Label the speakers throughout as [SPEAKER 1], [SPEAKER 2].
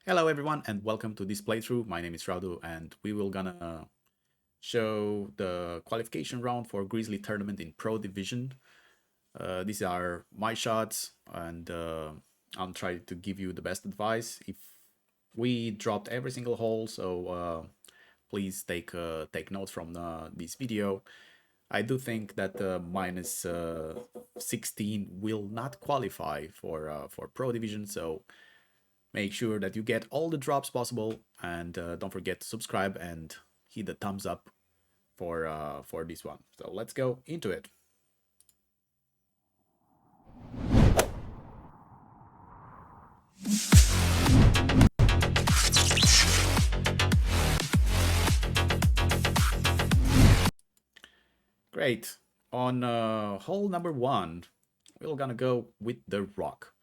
[SPEAKER 1] Hello everyone and welcome to this playthrough. My name is Radu and we will gonna show the qualification round for Grizzly tournament in Pro Division. These are my shots and I'm trying to give you the best advice. If we dropped every single hole, so please take notes from this video. I do think that minus 16 will not qualify for Pro Division, so make sure that you get all the drops possible, and don't forget to subscribe and hit the thumbs up for this one. So let's go into it. Great. On hole number one, we're gonna go with the rock.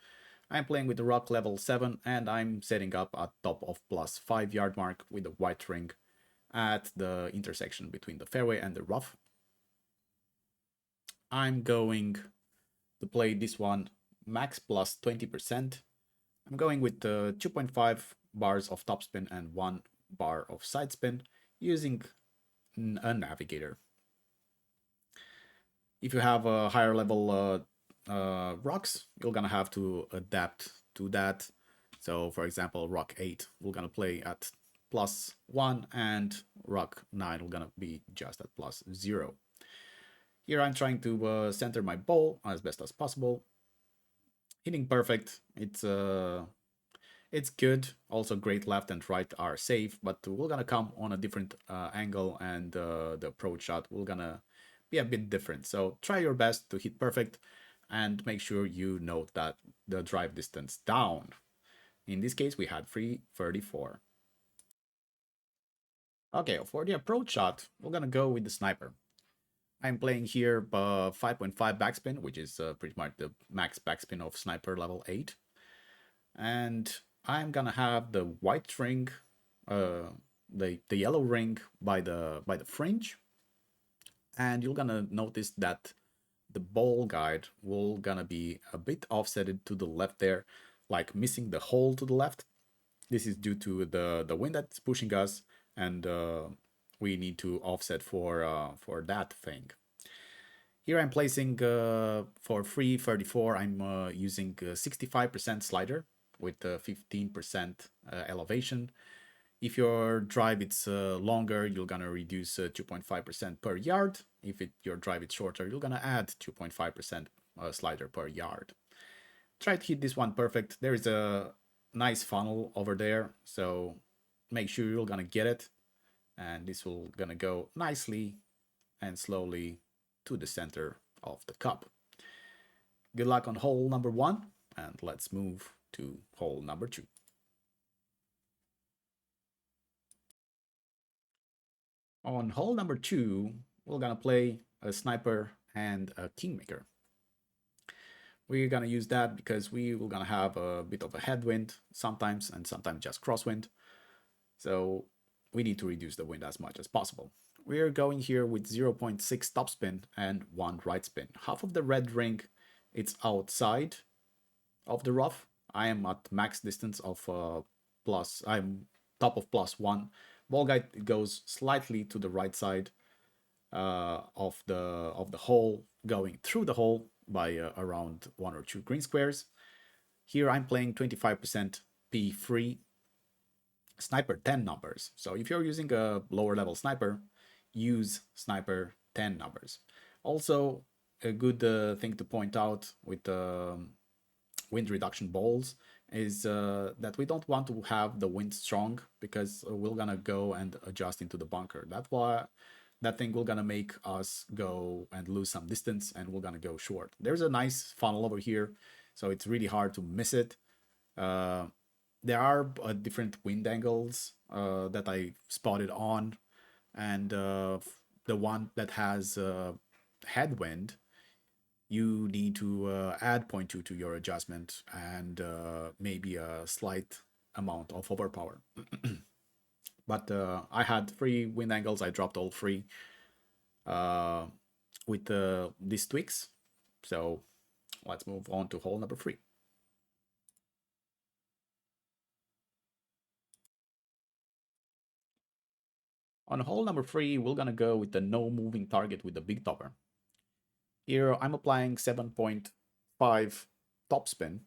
[SPEAKER 1] I'm playing with the rock level 7 and I'm setting up at top of plus 5 yard mark with the white ring at the intersection between the fairway and the rough. I'm going to play this one max plus 20%. I'm going with 2.5 bars of topspin and 1 bar of side spin using a navigator. If you have a higher level rocks, you're gonna have to adapt to that. So for example, rock 8, we're gonna play at +1 and rock 9, we're gonna be just at +0. Here I'm trying to center my ball as best as possible. Hitting perfect. It's good. Also, great left and right are safe, but we're gonna come on a different angle, and the approach shot will gonna be a bit different. So try your best to hit perfect, and make sure you note that the drive distance down. In this case, we had 334. Okay, for the approach shot, we're gonna go with the sniper. I'm playing here 5.5 backspin, which is pretty much the max backspin of sniper level 8. And I'm gonna have the white ring, the yellow ring by the fringe, and you're gonna notice that the ball guide will gonna be a bit offsetted to the left there, like missing the hole to the left. This is due to the wind that's pushing us, and we need to offset for that thing. Here I'm placing for 334. I'm using 65% slider with 15% elevation. If your drive it's longer, you're gonna reduce 2.5% per yard. If your drive is shorter, you're gonna add 2.5% slider per yard. Try to hit this one perfect. There is a nice funnel over there, so make sure you're gonna get it, and this will gonna go nicely and slowly to the center of the cup. Good luck on hole number one, and let's move to hole number two. On hole number two, we're gonna play a sniper and a kingmaker. We're gonna use that because we will gonna have a bit of a headwind sometimes, and sometimes just crosswind. So we need to reduce the wind as much as possible. We're going here with 0.6 topspin and 1 right spin. Half of the red ring, it's outside of the rough. I am at max distance of I'm top of +1. Ball guide goes slightly to the right side of the hole, going through the hole by around 1 or 2 green squares. Here I'm playing 25% P3 sniper 10 numbers. So if you're using a lower level sniper, use sniper 10 numbers. Also, a good thing to point out with wind reduction balls is that we don't want to have the wind strong, because we're gonna go and adjust into the bunker. That's why that thing will gonna make us go and lose some distance, and we're gonna go short. There's a nice funnel over here, so it's really hard to miss it. There are different wind angles that I spotted on, and the one that has headwind, you need to add 0.2 to your adjustment, and maybe a slight amount of overpower. But I had 3 wind angles. I dropped all 3 with these tweaks. So let's move on to hole number 3. On hole number 3, we're gonna go with the no moving target with the big topper. Here I'm applying 7.5 topspin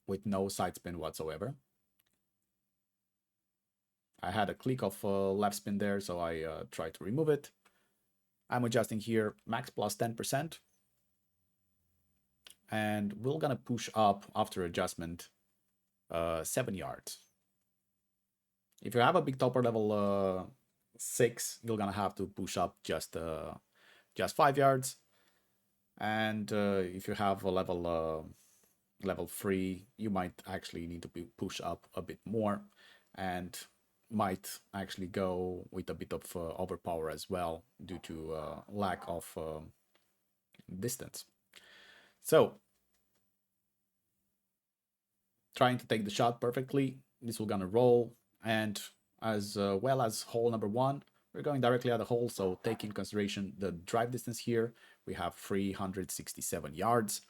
[SPEAKER 1] with no side spin whatsoever. I had a click of left spin there, so I tried to remove it. I'm adjusting here max plus 10%. And we're gonna push up after adjustment 7 yards. If you have a big topper level 6, you're gonna have to push up just 5 yards. And if you have a level 3, you might actually need to push up a bit more and might actually go with a bit of overpower as well due to lack of distance. So, trying to take the shot perfectly, this will gonna roll, and as well as hole number 1, we're going directly at the hole, so take in consideration the drive distance here. We have 367 yards,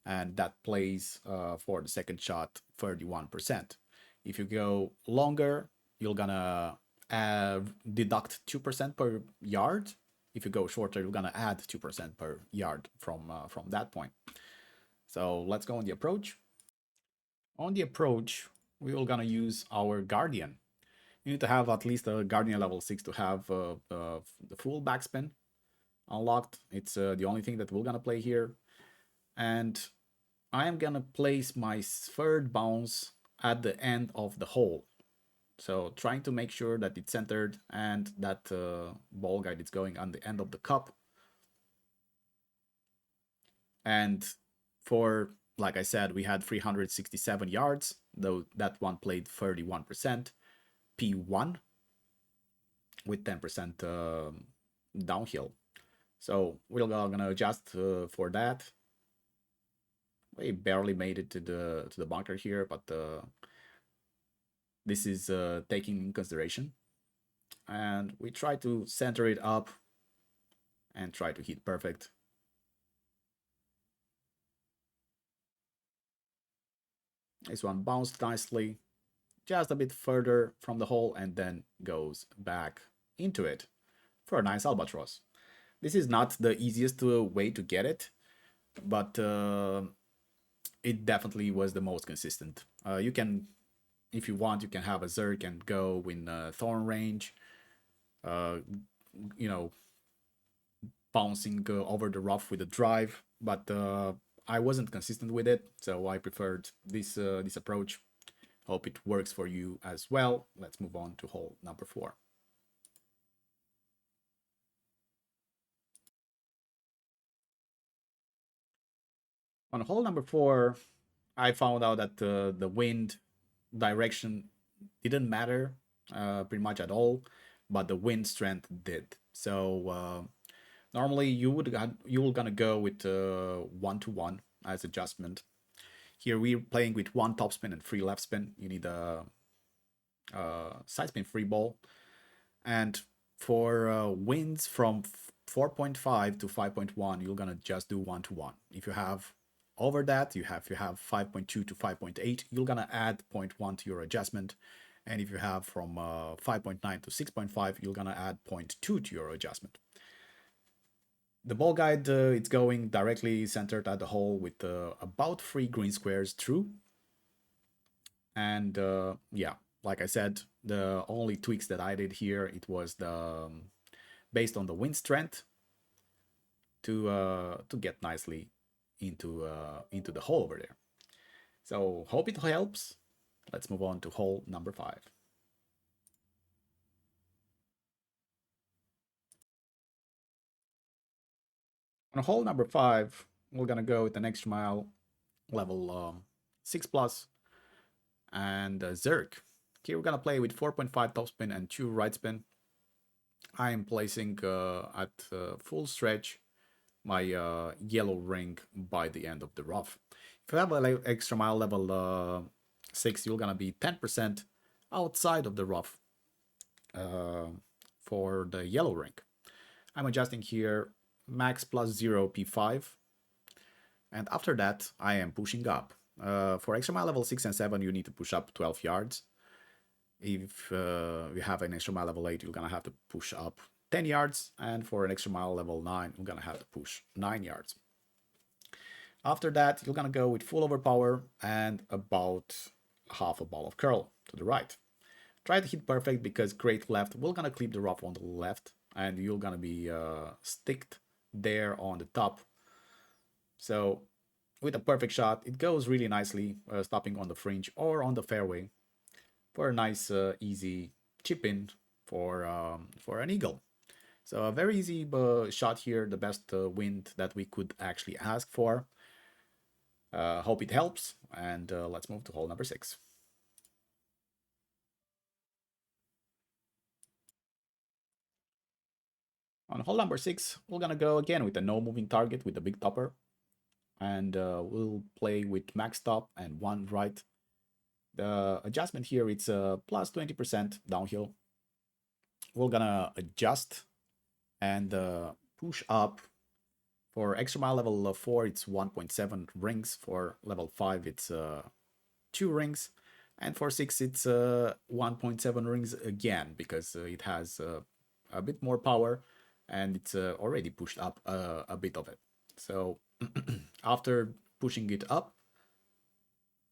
[SPEAKER 1] and that plays for the second shot 31%. If you go longer, you're gonna deduct 2% per yard. If you go shorter, you're gonna add 2% per yard from that point. So let's go on the approach. On the approach, we are gonna use our Guardian. You need to have at least a Guardian level 6 to have the full backspin unlocked. It's the only thing that we're gonna play here. And I am gonna place my third bounce at the end of the hole. So trying to make sure that it's centered and that ball guide is going on the end of the cup. And for, like I said, we had 367 yards, though that one played 31%, P1 with 10% downhill. So we're gonna adjust for that. We barely made it to the bunker here, but this is taking in consideration. And we try to center it up and try to hit perfect. This one bounced nicely, just a bit further from the hole, and then goes back into it for a nice albatross. This is not the easiest way to get it, but it definitely was the most consistent. You can, if you want, you can have a Zerk and go in Thorn range, you know, bouncing over the rough with a drive, but I wasn't consistent with it, so I preferred this approach. Hope it works for you as well. Let's move on to hole number 4. On hole number 4, I found out that the wind direction didn't matter pretty much at all, but the wind strength did. So normally you were gonna go with 1-to-1 as adjustment. Here we're playing with 1 topspin and 3 left spin. You need a side spin free ball, and for winds from 4.5 to 5.1, you're gonna just do 1-to-1. If you have over that, you have 5.2 to 5.8, you're gonna add 0.1 to your adjustment. And if you have from 5.9 to 6.5, you're gonna add 0.2 to your adjustment. The ball guide, it's going directly centered at the hole with about 3 green squares through. And yeah, like I said, the only tweaks that I did here, it was the based on the wind strength to get nicely into the hole over there. So hope it helps. Let's move on to hole number 5. On hole number 5, we're gonna go with an extra mile level 6 plus and Zerk. Here we're gonna play with 4.5 topspin and 2 right spin. I am placing at full stretch my yellow ring by the end of the rough. If you have an extra mile level 6, you're gonna be 10% outside of the rough for the yellow ring. I'm adjusting here max plus 0 P5, and after that I am pushing up. For extra mile level 6 and 7, you need to push up 12 yards. If you have an extra mile level 8, you're gonna have to push up 10 yards, and for an extra mile level 9, you're gonna have to push 9 yards. After that, you're gonna go with full overpower and about half a ball of curl to the right. Try to hit perfect because great left will gonna clip the rough on the left, and you're gonna be sticked there on the top. So with a perfect shot, it goes really nicely, stopping on the fringe or on the fairway for a nice, easy chip in for an eagle. So a very easy shot here, the best wind that we could actually ask for. Hope it helps, and let's move to hole number 6. On hole number 6, we're gonna go again with a no moving target with a big topper, and we'll play with max top and one right. The adjustment here, it's plus 20% downhill. We're gonna adjust and push up. For extra mile level 4, it's 1.7 rings. For level 5, it's 2 rings. And for 6, it's 1.7 rings again, because it has a bit more power, and it's already pushed up a bit of it. So after pushing it up,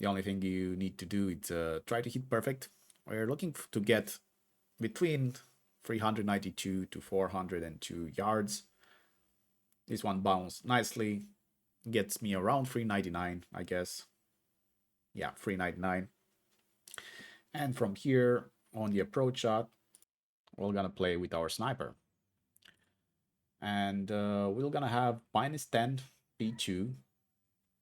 [SPEAKER 1] the only thing you need to do is try to hit perfect. We're looking to get between 392 to 402 yards. This one bounced nicely, gets me around 399, I guess. Yeah, 399. And from here on the approach shot, we're gonna play with our sniper. And we're gonna have minus 10 P2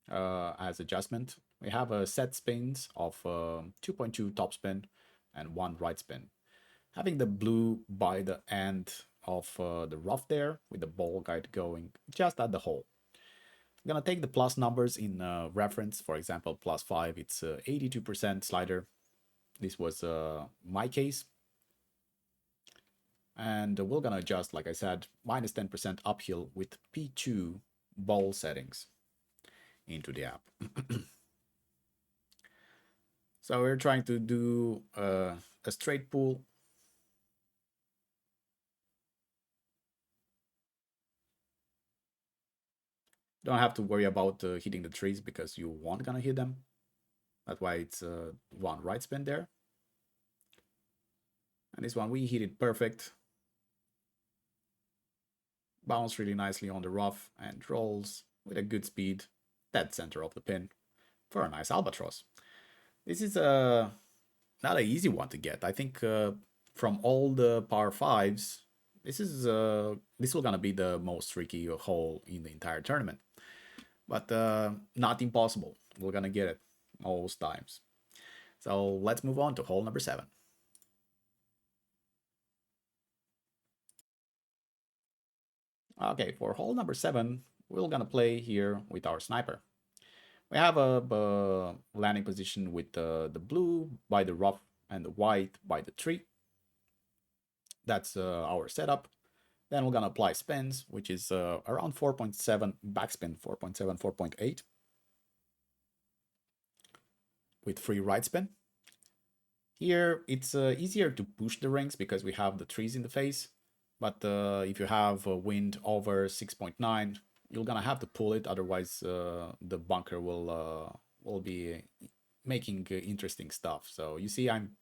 [SPEAKER 1] as adjustment. We have a set spins of 2.2 top spin and 1 right spin. Having the blue by the end of the rough there with the ball guide going just at the hole. I'm gonna take the plus numbers in reference. For example, plus 5, it's 82% slider. This was my case. And we're gonna adjust, like I said, minus 10% uphill with P2 ball settings into the app. So we're trying to do a straight pull. Don't have to worry about hitting the trees because you won't gonna hit them. That's why it's one right spin there. And this one, we hit it perfect. Bounce really nicely on the rough and rolls with a good speed, dead center of the pin for a nice albatross. This is not an easy one to get. I think from all the par 5s, this will gonna be the most tricky hole in the entire tournament. But not impossible. We're gonna get it most times. So let's move on to hole number 7. Okay, for hole number 7, we're gonna play here with our sniper. We have a landing position with the blue by the rough and the white by the tree. That's our setup. Then we're gonna apply spins, which is around 4.7 backspin, 4.7, 4.8 with free right spin. Here, it's easier to push the rings because we have the trees in the face. But if you have a wind over 6.9, you're gonna have to pull it. Otherwise, the bunker will be making interesting stuff. So you see, I'm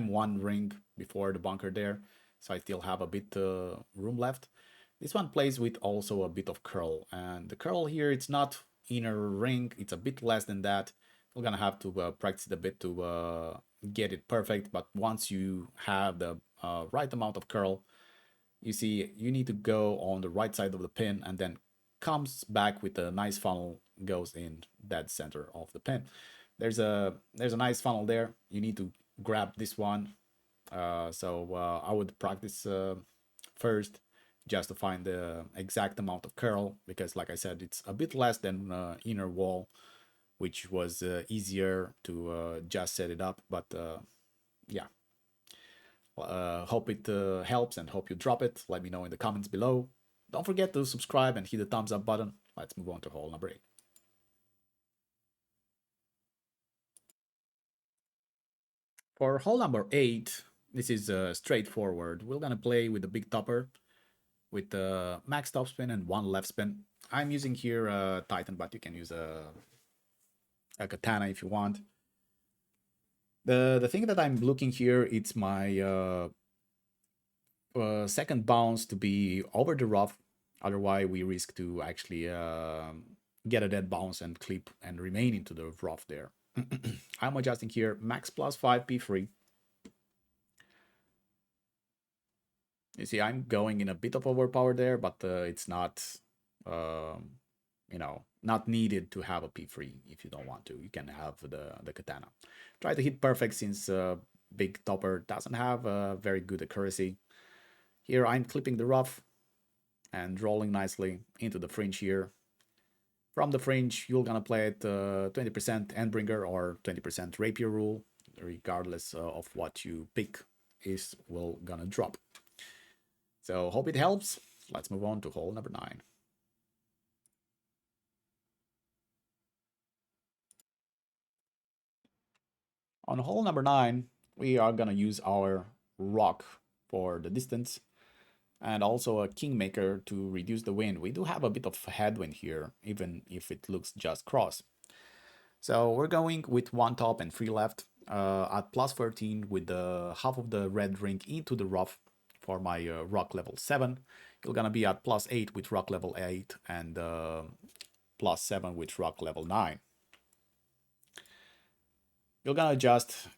[SPEAKER 1] one ring before the bunker there, so I still have a bit room left. This one plays with also a bit of curl, and the curl here, it's not inner ring, it's a bit less than that. We're gonna have to practice it a bit to get it perfect, but once you have the right amount of curl, you see you need to go on the right side of the pin and then comes back with a nice funnel, goes in dead center of the pin. There's a nice funnel there. You need to grab this one. So I would practice first just to find the exact amount of curl, because like I said, it's a bit less than inner wall, which was easier to just set it up. But yeah, hope it helps and hope you drop it. Let me know in the comments below. Don't forget to subscribe and hit the thumbs up button. Let's move on to hole number 8. For hole number 8, this is straightforward. We're gonna play with the big topper with the max topspin and 1 left spin. I'm using here a Titan, but you can use a katana if you want. The thing that I'm looking here, it's my second bounce to be over the rough. Otherwise, we risk to actually get a dead bounce and clip and remain into the rough there. I'm adjusting here max plus 5 P3. You see, I'm going in a bit of overpower there, but it's not, not needed to have a P3 if you don't want to. You can have the katana. Try to hit perfect since big topper doesn't have a very good accuracy. Here I'm clipping the rough and rolling nicely into the fringe here. From the fringe, you're gonna play it 20% Endbringer or 20% Rapier rule, regardless of what you pick is will gonna drop. So hope it helps. Let's move on to hole number 9. On hole number 9, we are gonna use our rock for the distance and also a kingmaker to reduce the wind. We do have a bit of headwind here, even if it looks just cross. So we're going with 1 top and 3 left at plus 13 with the half of the red ring into the rough for my rock level 7. You're gonna be at plus 8 with rock level 8 and plus 7 with rock level 9. You're gonna adjust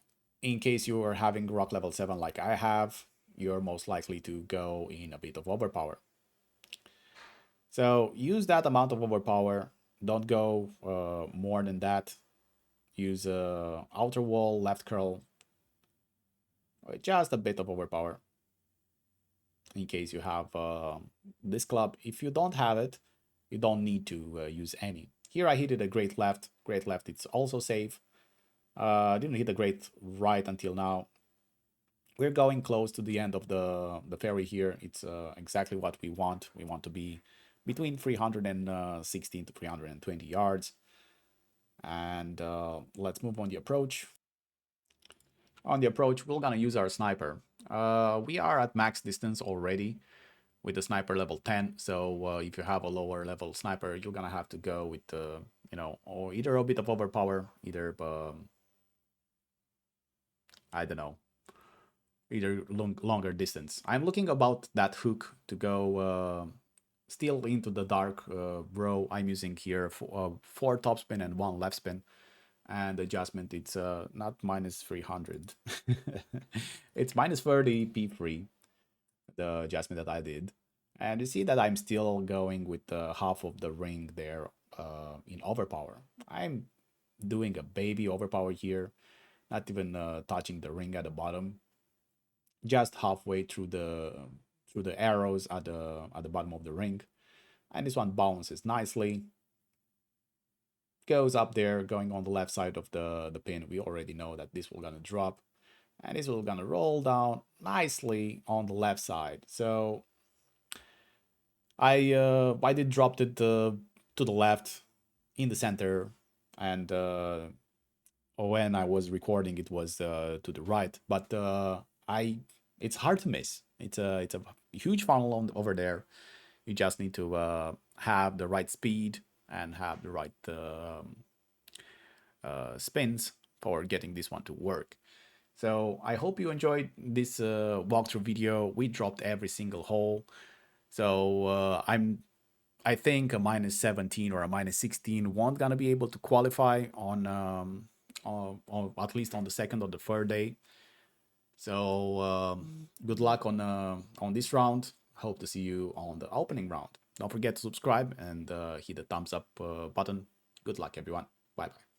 [SPEAKER 1] in case you are having rock level 7 like I have. You're most likely to go in a bit of overpower. So use that amount of overpower. Don't go more than that. Use outer wall, left curl, just a bit of overpower in case you have this club. If you don't have it, you don't need to use any. Here I hit it a great left. Great left, it's also safe. Didn't hit a great right until now. We're going close to the end of the ferry here. It's exactly what we want. We want to be between 316 to 320 yards. And let's move on the approach. On the approach, we're gonna use our sniper. We are at max distance already with the sniper level 10. So if you have a lower level sniper, you're gonna have to go with or either a bit of overpower, either I don't know, either longer distance. I'm looking about that hook to go still into the dark row. I'm using here 4 topspin and 1 left spin. And adjustment, it's not minus 300. It's minus 30 P3, the adjustment that I did. And you see that I'm still going with half of the ring there in overpower. I'm doing a baby overpower here, not even touching the ring at the bottom, just halfway through the arrows at the bottom of the ring. And this one bounces nicely, goes up there, going on the left side of the pin. We already know that this will gonna drop, and this will gonna roll down nicely on the left side. So I did dropped it to the left in the center, and when I was recording it was to the right, but it's hard to miss. It's a huge funnel over there. You just need to have the right speed and have the right spins for getting this one to work. So I hope you enjoyed this walkthrough video. We dropped every single hole. So I think a minus 17 or a minus 16 won't gonna be able to qualify on at least on the second or the third day. So good luck on this round. Hope to see you on the opening round. Don't forget to subscribe and hit the thumbs up button. Good luck, everyone. Bye bye.